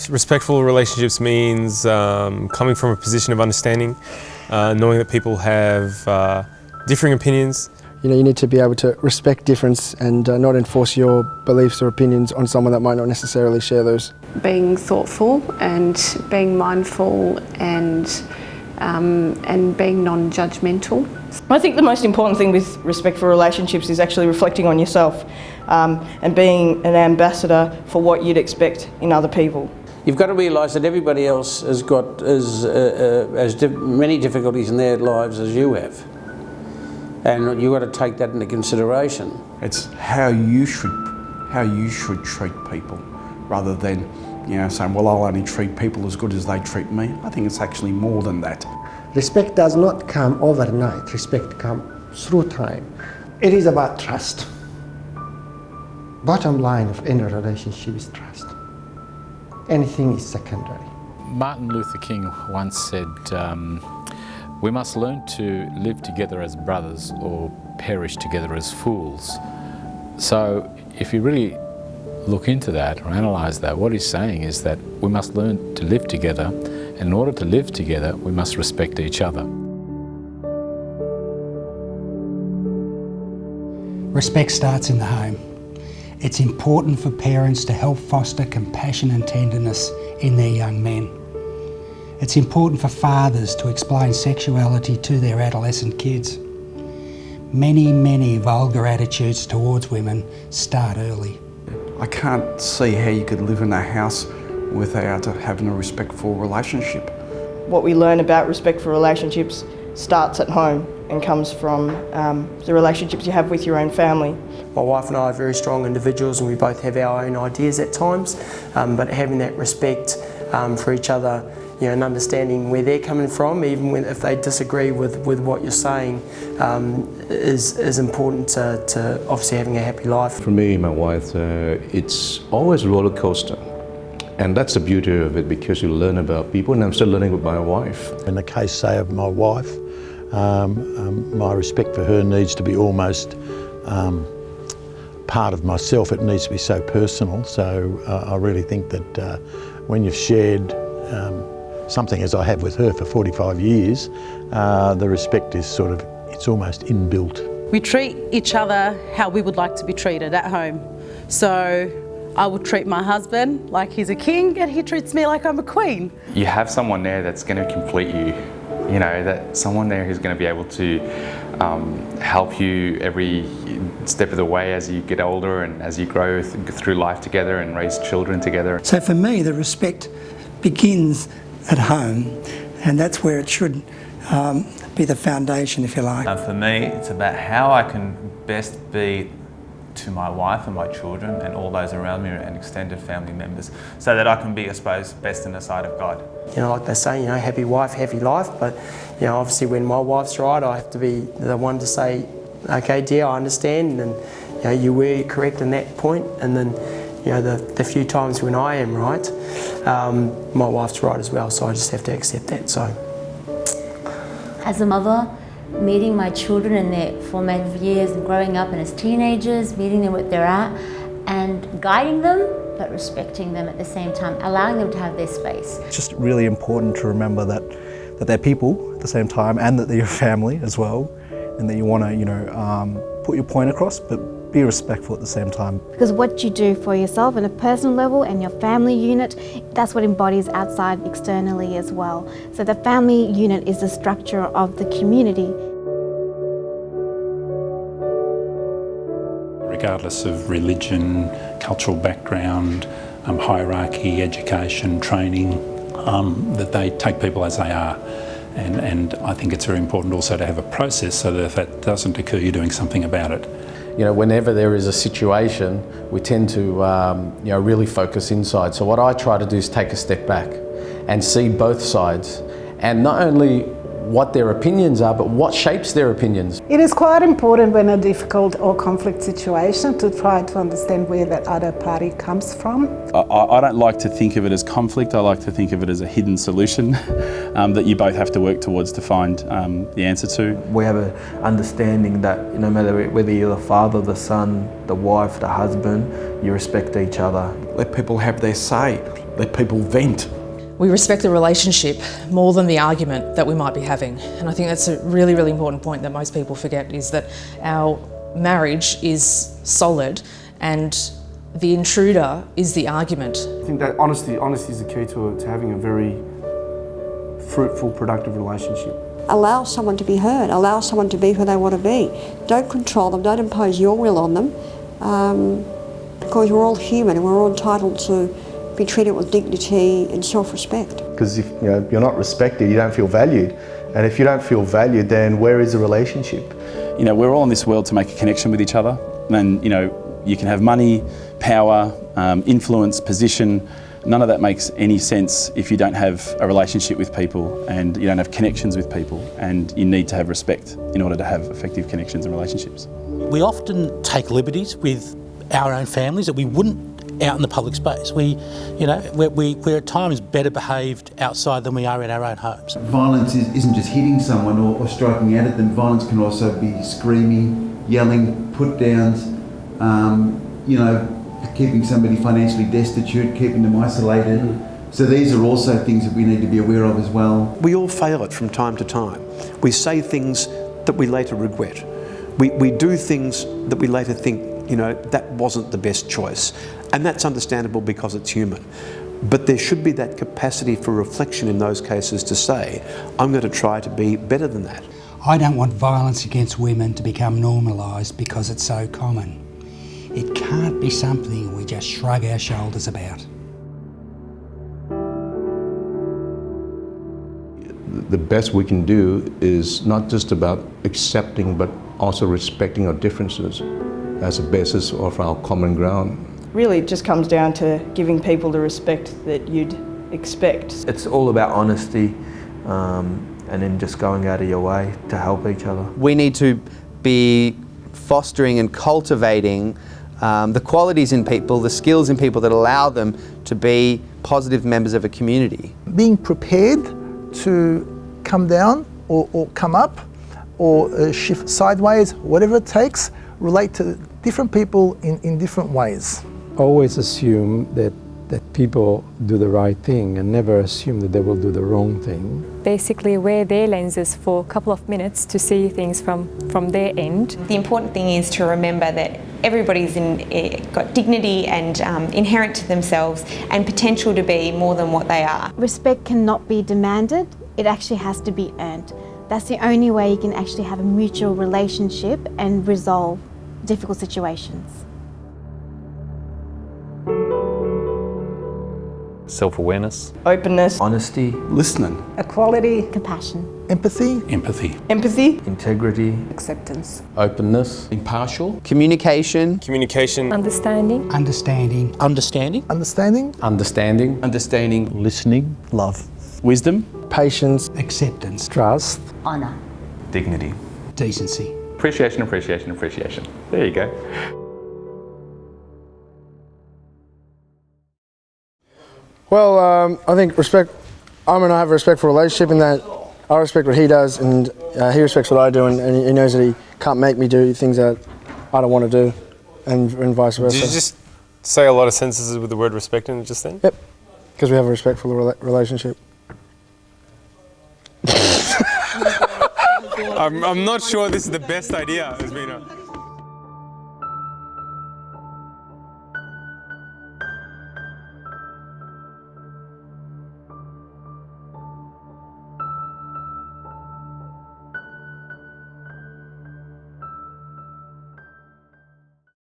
Respectful relationships means coming from a position of understanding, knowing that people have differing opinions. You need to be able to respect difference and not enforce your beliefs or opinions on someone that might not necessarily share those. Being thoughtful and being mindful and being non-judgmental. I think the most important thing with respect for relationships is actually reflecting on yourself and being an ambassador for what you'd expect in other people. You've got to realise that everybody else has got as many difficulties in their lives as you have. And you've got to take that into consideration. It's how you should treat people, rather than saying, well, I'll only treat people as good as they treat me. I think it's actually more than that. Respect does not come overnight. Respect comes through time. It is about trust. Bottom line of any relationship is trust. Anything is secondary. Martin Luther King once said, we must learn to live together as brothers or perish together as fools. So if you really look into that or analyse that, what he's saying is that we must learn to live together, and in order to live together we must respect each other. Respect starts in the home. It's important for parents to help foster compassion and tenderness in their young men. It's important for fathers to explain sexuality to their adolescent kids. Many vulgar attitudes towards women start early. I can't see how you could live in a house without having a respectful relationship. What we learn about respect for relationships starts at home and comes from the relationships you have with your own family. My wife and I are very strong individuals and we both have our own ideas at times, but having that respect for each other, and understanding where they're coming from, even if they disagree with what you're saying, is important to obviously having a happy life. For me and my wife, it's always a roller coaster. And that's the beauty of it, because you learn about people, and I'm still learning with my wife. In the case, say, of my wife, my respect for her needs to be almost part of myself. It needs to be so personal. So I really think that when you've shared something as I have with her for 45 years, the respect is it's almost inbuilt. We treat each other how we would like to be treated at home. So I would treat my husband like he's a king and he treats me like I'm a queen. You have someone there that's going to complete you, that someone there who's going to be able to help you every step of the way as you get older and as you grow through life together and raise children together. So for me, the respect begins at home, and that's where it should be the foundation, if you like. For me, it's about how I can best be to my wife and my children and all those around me and extended family members, so that I can be, I suppose, best in the sight of God. Like they say, happy wife, happy life, but obviously when my wife's right, I have to be the one to say, okay dear, I understand, and you were correct in that point, and then the few times when I am right, my wife's right as well, so I just have to accept that. So, as a mother, meeting my children in their formative years and growing up and as teenagers, meeting them where they're at and guiding them, but respecting them at the same time, allowing them to have their space. It's just really important to remember that they're people at the same time, and that they're your family as well, and that you want to put your point across, but be respectful at the same time. Because what you do for yourself on a personal level and your family unit, that's what embodies outside externally as well. So the family unit is the structure of the community. Regardless of religion, cultural background, hierarchy, education, training, that they take people as they are. And I think it's very important also to have a process so that if that doesn't occur, you're doing something about it. Whenever there is a situation, we tend to really focus inside. So what I try to do is take a step back and see both sides, and not only what their opinions are, but what shapes their opinions. It is quite important when a difficult or conflict situation to try to understand where that other party comes from. I don't like to think of it as conflict, I like to think of it as a hidden solution that you both have to work towards to find the answer to. We have an understanding that no matter whether you're the father, the son, the wife, the husband, you respect each other. Let people have their say. let people vent. We respect the relationship more than the argument that we might be having. And I think that's a really, really important point that most people forget, is that our marriage is solid and the intruder is the argument. I think that honesty is the key to having a very fruitful, productive relationship. Allow someone to be heard, allow someone to be who they want to be. Don't control them, don't impose your will on them, because we're all human and we're all entitled to be treated with dignity and self-respect. Because if you're not respected, you don't feel valued. And if you don't feel valued, then where is the relationship? We're all in this world to make a connection with each other. And, you can have money, power, influence, position. None of that makes any sense if you don't have a relationship with people and you don't have connections with people, and you need to have respect in order to have effective connections and relationships. We often take liberties with our own families that we wouldn't out in the public space. We're at times better behaved outside than we are in our own homes. Violence isn't just hitting someone or striking out at them. Violence can also be screaming, yelling, put downs, keeping somebody financially destitute, keeping them isolated. So these are also things that we need to be aware of as well. We all fail it from time to time. We say things that we later regret. We do things that we later think, that wasn't the best choice. And that's understandable because it's human. But there should be that capacity for reflection in those cases to say, I'm going to try to be better than that. I don't want violence against women to become normalised because it's so common. It can't be something we just shrug our shoulders about. The best we can do is not just about accepting, but also respecting our differences as a basis of our common ground. Really, it just comes down to giving people the respect that you'd expect. It's all about honesty and then just going out of your way to help each other. We need to be fostering and cultivating the qualities in people, the skills in people that allow them to be positive members of a community. Being prepared to come down or come up or shift sideways, whatever it takes, relate to different people in different ways. Always assume that people do the right thing and never assume that they will do the wrong thing. Basically wear their lenses for a couple of minutes to see things from their end. The important thing is to remember that everybody's got dignity and inherent to themselves and potential to be more than what they are. Respect cannot be demanded, it actually has to be earned. That's the only way you can actually have a mutual relationship and resolve difficult situations. Self-awareness. Openness. Honesty. Listening. Equality. Compassion. Empathy. Empathy. Empathy. Integrity. Acceptance. Openness. Impartial. Communication. Communication. Understanding. Understanding. Understanding. Understanding. Understanding. Understanding. Listening. Love. Wisdom. Patience. Acceptance. Trust. Honour. Dignity. Decency. Appreciation, appreciation, appreciation. There you go. Well, I think respect, and I have a respectful relationship in that I respect what he does and he respects what I do, and he knows that he can't make me do things that I don't want to do, and vice versa. Did you just say a lot of sentences with the word respect in it just then? Yep, because we have a respectful relationship. I'm not sure this is the best idea, Asmina.